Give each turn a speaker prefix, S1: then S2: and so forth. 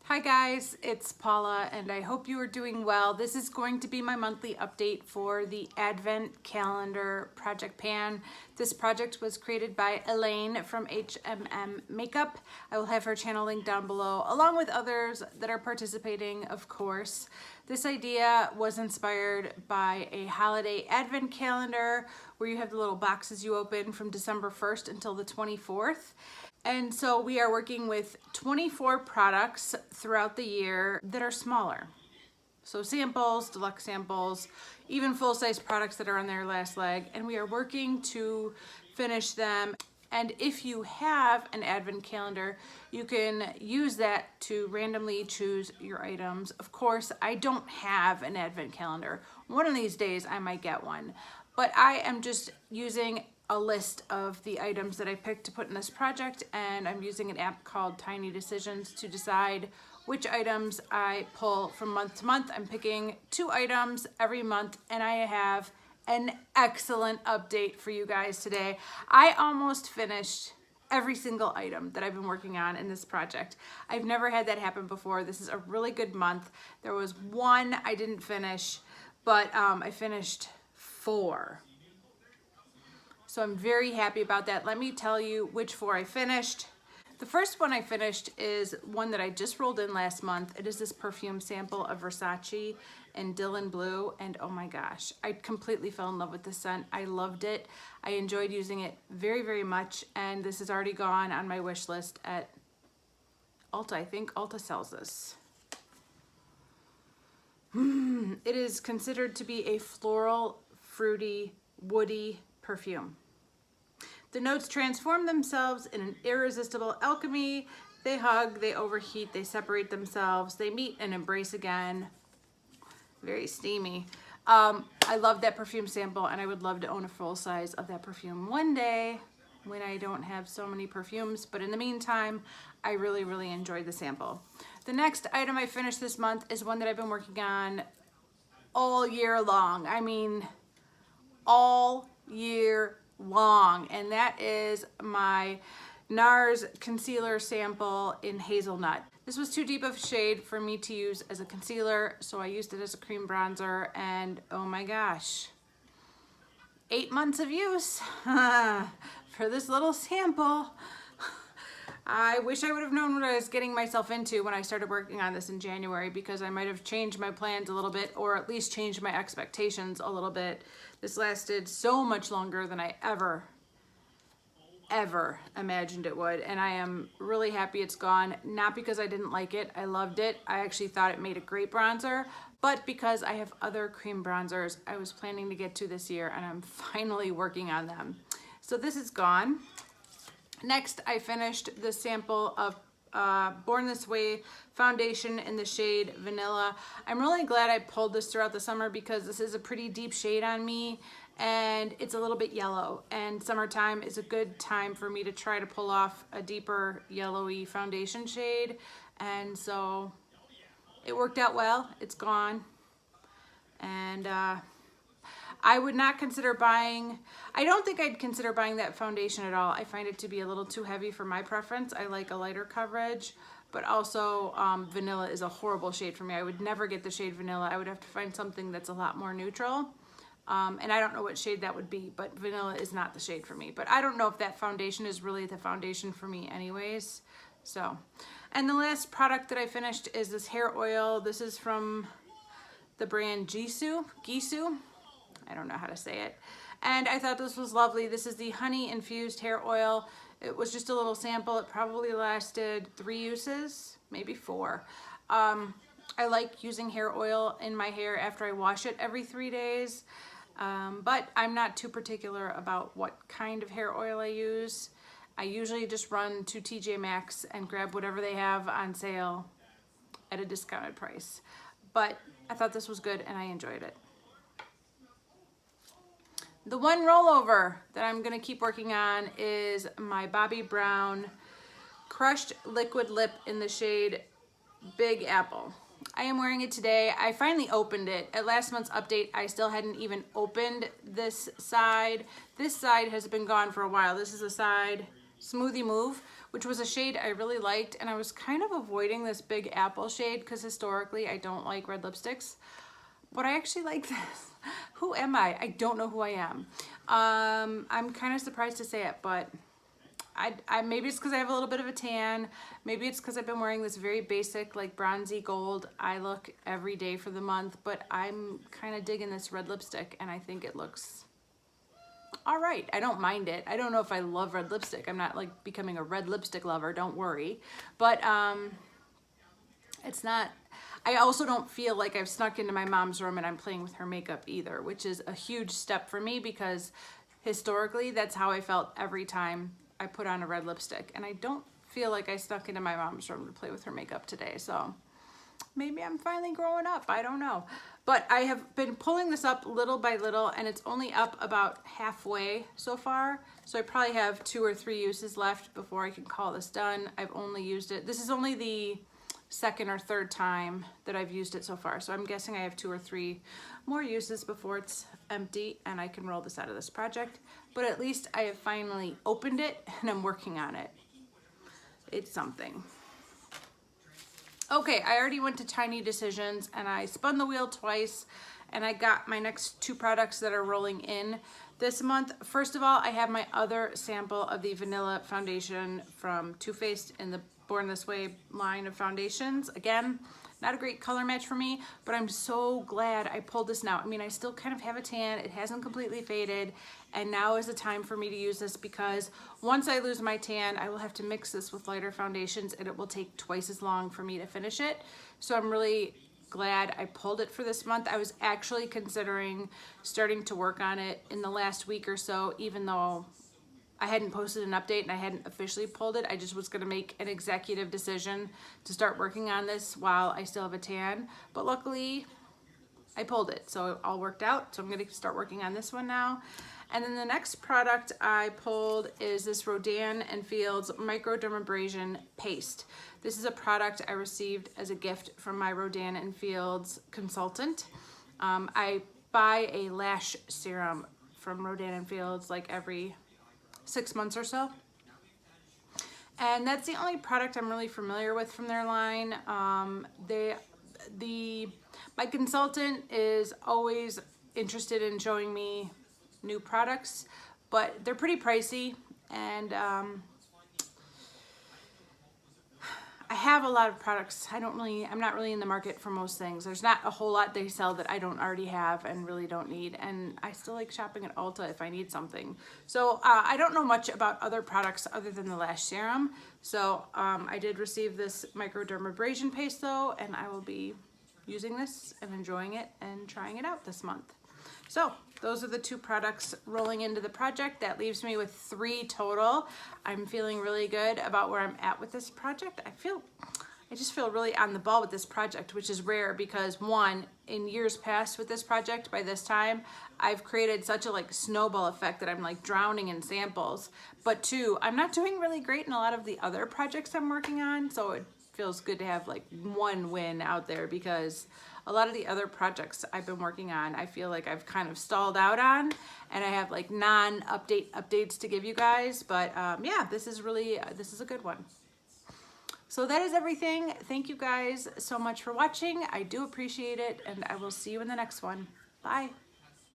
S1: Hi guys, it's Paula and I hope you are doing well. This is going to be my monthly update for the Advent Calendar Project Pan. This project was created by Hèléne from HMM Makeup. I will have her channel linked down below along with others that are participating, of course. This idea was inspired by a holiday Advent calendar where you have the little boxes you open from December 1st until the 24th. And so we are working with 24 products throughout the year that are smaller. So samples, deluxe samples, even full-size products that are on their last leg. And we are working to finish them. And if you have an advent calendar, you can use that to randomly choose your items. Of course, I don't have an advent calendar. One of these days I might get one. But I am just using a list of the items that I picked to put in this project, and I'm using an app called Tiny Decisions to decide which items I pull from month to month. I'm picking 2 items every month, and I have an excellent update for you guys today. I almost finished every single item that I've been working on in this project. I've never had that happen before. This is a really good month. There was one I didn't finish, but I finished 4. So I'm very happy about that. Let me tell you which 4 I finished. The first one I finished is one that I just rolled in last month. It is this perfume sample of Versace and Dylan Blue, and oh my gosh, I completely fell in love with this scent. I loved it. I enjoyed using it very, very much, and this is already gone on my wish list at Ulta. I think Ulta sells this. It is considered to be a floral, fruity, woody perfume. The notes transform themselves in an irresistible alchemy. They hug, they overheat, they separate themselves, they meet and embrace again. Very steamy. I love that perfume sample, and I would love to own a full size of that perfume one day when I don't have so many perfumes. But in the meantime, I really, really enjoyed the sample. The next item I finished this month is one that I've been working on all year long. I mean, all year long, and that is my NARS concealer sample in Hazelnut. This was too deep of a shade for me to use as a concealer, so I used it as a cream bronzer, and oh my gosh, 8 months of use for this little sample. I wish I would have known what I was getting myself into when I started working on this in January, because I might have changed my plans a little bit, or at least changed my expectations a little bit. This lasted so much longer than I ever imagined it would, and I am really happy it's gone. Not because I didn't like it. I loved it. I actually thought it made a great bronzer, but because I have other cream bronzers I was planning to get to this year, and I'm finally working on them. So this is gone. Next, I finished the sample of Born This Way foundation in the shade Vanilla. I'm really glad I pulled this throughout the summer, because this is a pretty deep shade on me, and it's a little bit yellow, and summertime is a good time for me to try to pull off a deeper yellowy foundation shade, and so it worked out well. It's gone, and I would not consider buying, I don't think I'd consider buying that foundation at all. I find it to be a little too heavy for my preference. I like a lighter coverage, but also Vanilla is a horrible shade for me. I would never get the shade Vanilla. I would have to find something that's a lot more neutral. And I don't know what shade that would be, but Vanilla is not the shade for me. But I don't know if that foundation is really the foundation for me anyways. So, and the last product that I finished is this hair oil. This is from the brand Gisu. I don't know how to say it. And I thought this was lovely. This is the honey infused hair oil. It was just a little sample. It probably lasted 3 uses, maybe 4. I like using hair oil in my hair after I wash it every 3 days. But I'm not too particular about what kind of hair oil I use. I usually just run to TJ Maxx and grab whatever they have on sale at a discounted price. But I thought this was good and I enjoyed it. The one rollover that I'm gonna keep working on is my Bobbi Brown Crushed Liquid Lip in the shade Big Apple. I am wearing it today. I finally opened it. At last month's update, I still hadn't even opened this side. This side has been gone for a while. This is a side Smoothie Move, which was a shade I really liked, and I was kind of avoiding this Big Apple shade because historically I don't like red lipsticks, but I actually like this. Who am I? I don't know who I am. I'm kind of surprised to say it, but I maybe it's because I have a little bit of a tan. Maybe it's because I've been wearing this very basic, like bronzy gold eye look every day for the month, but I'm kind of digging this red lipstick, and I think it looks all right. I don't mind it. I don't know if I love red lipstick. I'm not like becoming a red lipstick lover, don't worry. But it's not, I also don't feel like I've snuck into my mom's room and I'm playing with her makeup either, which is a huge step for me because historically that's how I felt every time I put on a red lipstick. And I don't feel like I snuck into my mom's room to play with her makeup today. So maybe I'm finally growing up. I don't know. But I have been pulling this up little by little, and it's only up about halfway so far. So I probably have 2 or 3 uses left before I can call this done. I've only used it. This is only the second or third time that I've used it so far. So I'm guessing I have 2 or 3 more uses before it's empty and I can roll this out of this project. But at least I have finally opened it and I'm working on it. It's something. Okay, I already went to Tiny Decisions and I spun the wheel twice and I got my next 2 products that are rolling in this month. First of all, I have my other sample of the Vanilla Foundation from Too Faced in the Born This Way line of foundations. Again, not a great color match for me, but I'm so glad I pulled this now. I mean, I still kind of have a tan. It hasn't completely faded, and now is the time for me to use this because once I lose my tan, I will have to mix this with lighter foundations and it will take twice as long for me to finish it. So I'm really glad I pulled it for this month. I was actually considering starting to work on it in the last week or so, even though I hadn't posted an update and I hadn't officially pulled it. I just was gonna make an executive decision to start working on this while I still have a tan. But luckily, I pulled it, so it all worked out. So I'm gonna start working on this one now. And then the next product I pulled is this Rodan & Fields Microdermabrasion Paste. This is a product I received as a gift from my Rodan & Fields consultant. I buy a lash serum from Rodan & Fields like every 6 months or so. And that's the only product I'm really familiar with from their line. My consultant is always interested in showing me new products, but they're pretty pricey, and I have a lot of products. I'm not really in the market for most things. There's not a whole lot they sell that I don't already have and really don't need, and I still like shopping at Ulta if I need something. So I don't know much about other products other than the lash serum. So I did receive this microdermabrasion paste though, and I will be using this and enjoying it and trying it out this month. So those are the 2 products rolling into the project. That leaves me with 3 total. I'm feeling really good about where I'm at with this project. I just feel really on the ball with this project, which is rare because 1, in years past with this project, by this time, I've created such a like snowball effect that I'm like drowning in samples. But 2, I'm not doing really great in a lot of the other projects I'm working on. So it feels good to have like 1 win out there because a lot of the other projects I've been working on, I feel like I've kind of stalled out on, and I have like updates to give you guys. But yeah, this is a good one. So that is everything. Thank you guys so much for watching. I do appreciate it, and I will see you in the next one. Bye.